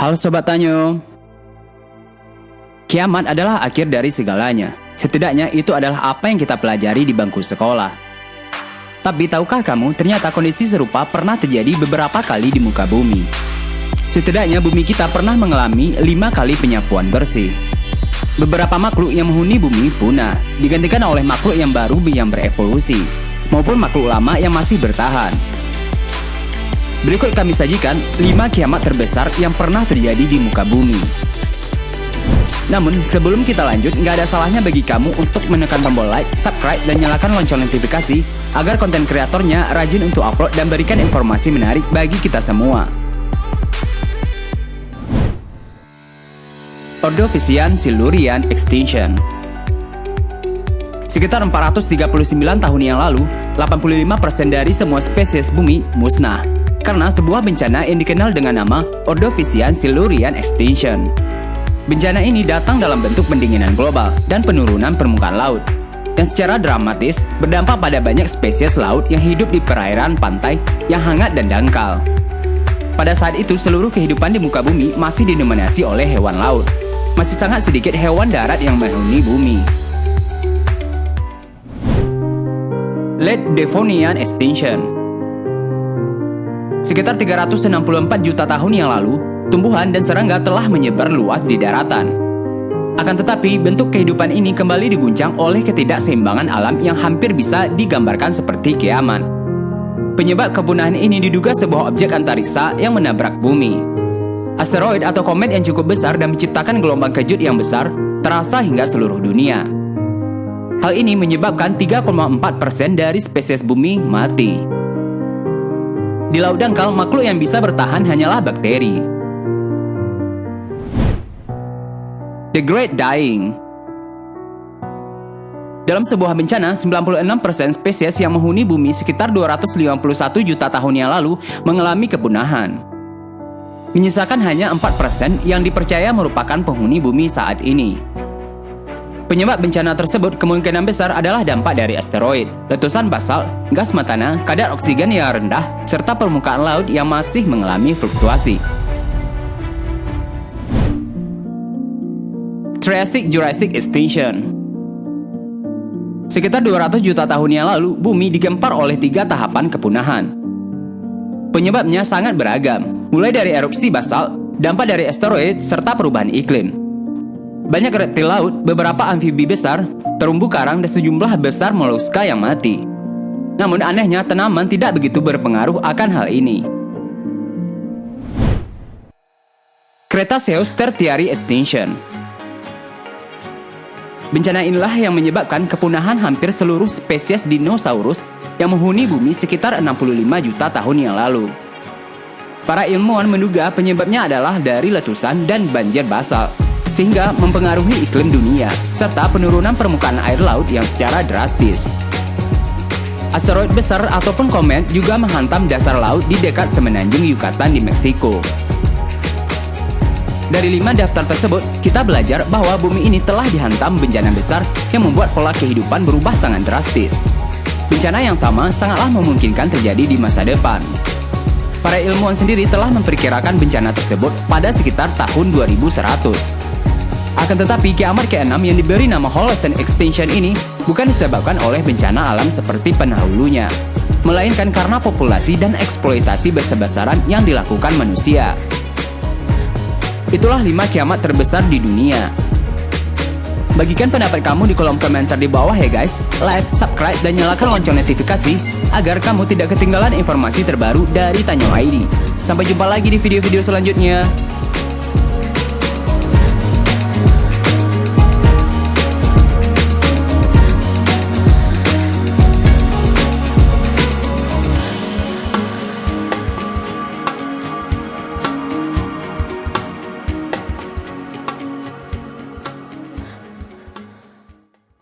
Halo Sobat Tanyo. Kiamat adalah akhir dari segalanya. Setidaknya itu adalah apa yang kita pelajari di bangku sekolah. Tapi tahukah kamu, ternyata kondisi serupa pernah terjadi beberapa kali di muka bumi. Setidaknya bumi kita pernah mengalami 5 kali penyapuan bersih. Beberapa makhluk yang menghuni bumi punah, digantikan oleh makhluk yang baru yang berevolusi, maupun makhluk lama yang masih bertahan. Berikut kami sajikan 5 kiamat terbesar yang pernah terjadi di muka bumi. Namun, sebelum kita lanjut, nggak ada salahnya bagi kamu untuk menekan tombol like, subscribe, dan nyalakan lonceng notifikasi agar konten kreatornya rajin untuk upload dan berikan informasi menarik bagi kita semua. Ordovician Silurian Extinction. Sekitar 439 tahun yang lalu, 85% dari semua spesies bumi musnah karena sebuah bencana yang dikenal dengan nama Ordovician Silurian Extinction. Bencana ini datang dalam bentuk pendinginan global dan penurunan permukaan laut, yang secara dramatis berdampak pada banyak spesies laut yang hidup di perairan pantai yang hangat dan dangkal. Pada saat itu, seluruh kehidupan di muka bumi masih didominasi oleh hewan laut. Masih sangat sedikit hewan darat yang menghuni bumi. Late Devonian Extinction. Sekitar 364 juta tahun yang lalu, tumbuhan dan serangga telah menyebar luas di daratan. Akan tetapi, bentuk kehidupan ini kembali diguncang oleh ketidakseimbangan alam yang hampir bisa digambarkan seperti kiamat. Penyebab kepunahan ini diduga sebuah objek antariksa yang menabrak bumi. Asteroid atau komet yang cukup besar dan menciptakan gelombang kejut yang besar terasa hingga seluruh dunia. Hal ini menyebabkan 3,4% dari spesies bumi mati. Di laut dangkal, makhluk yang bisa bertahan hanyalah bakteri. The Great Dying. Dalam sebuah bencana, 96% spesies yang menghuni bumi sekitar 251 juta tahun yang lalu mengalami kepunahan. Menyisakan hanya 4% yang dipercaya merupakan penghuni bumi saat ini. Penyebab bencana tersebut kemungkinan besar adalah dampak dari asteroid, letusan basalt, gas metana, kadar oksigen yang rendah, serta permukaan laut yang masih mengalami fluktuasi. Triassic-Jurassic Extinction. Sekitar 200 juta tahun yang lalu, bumi digempar oleh 3 tahapan kepunahan. Penyebabnya sangat beragam, mulai dari erupsi basalt, dampak dari asteroid, serta perubahan iklim. Banyak reptil laut, beberapa amfibi besar, terumbu karang, dan sejumlah besar moluska yang mati. Namun anehnya, tanaman tidak begitu berpengaruh akan hal ini. Cretaceous Tertiary Extinction. Bencana inilah yang menyebabkan kepunahan hampir seluruh spesies dinosaurus yang menghuni bumi sekitar 65 juta tahun yang lalu. Para ilmuwan menduga penyebabnya adalah dari letusan dan banjir basalt, sehingga mempengaruhi iklim dunia, serta penurunan permukaan air laut yang secara drastis. Asteroid besar ataupun komet juga menghantam dasar laut di dekat semenanjung Yucatan di Meksiko. Dari 5 daftar tersebut, kita belajar bahwa bumi ini telah dihantam bencana besar yang membuat pola kehidupan berubah sangat drastis. Bencana yang sama sangatlah memungkinkan terjadi di masa depan. Para ilmuwan sendiri telah memperkirakan bencana tersebut pada sekitar tahun 2100. Akan tetapi, kiamat ke-6 yang diberi nama Holocene Extinction ini bukan disebabkan oleh bencana alam seperti pendahulunya, melainkan karena populasi dan eksploitasi besar-besaran yang dilakukan manusia. Itulah 5 kiamat terbesar di dunia. Bagikan pendapat kamu di kolom komentar di bawah ya guys. Like, subscribe, dan nyalakan lonceng notifikasi agar kamu tidak ketinggalan informasi terbaru dari Tanyo ID. Sampai jumpa lagi di video-video selanjutnya.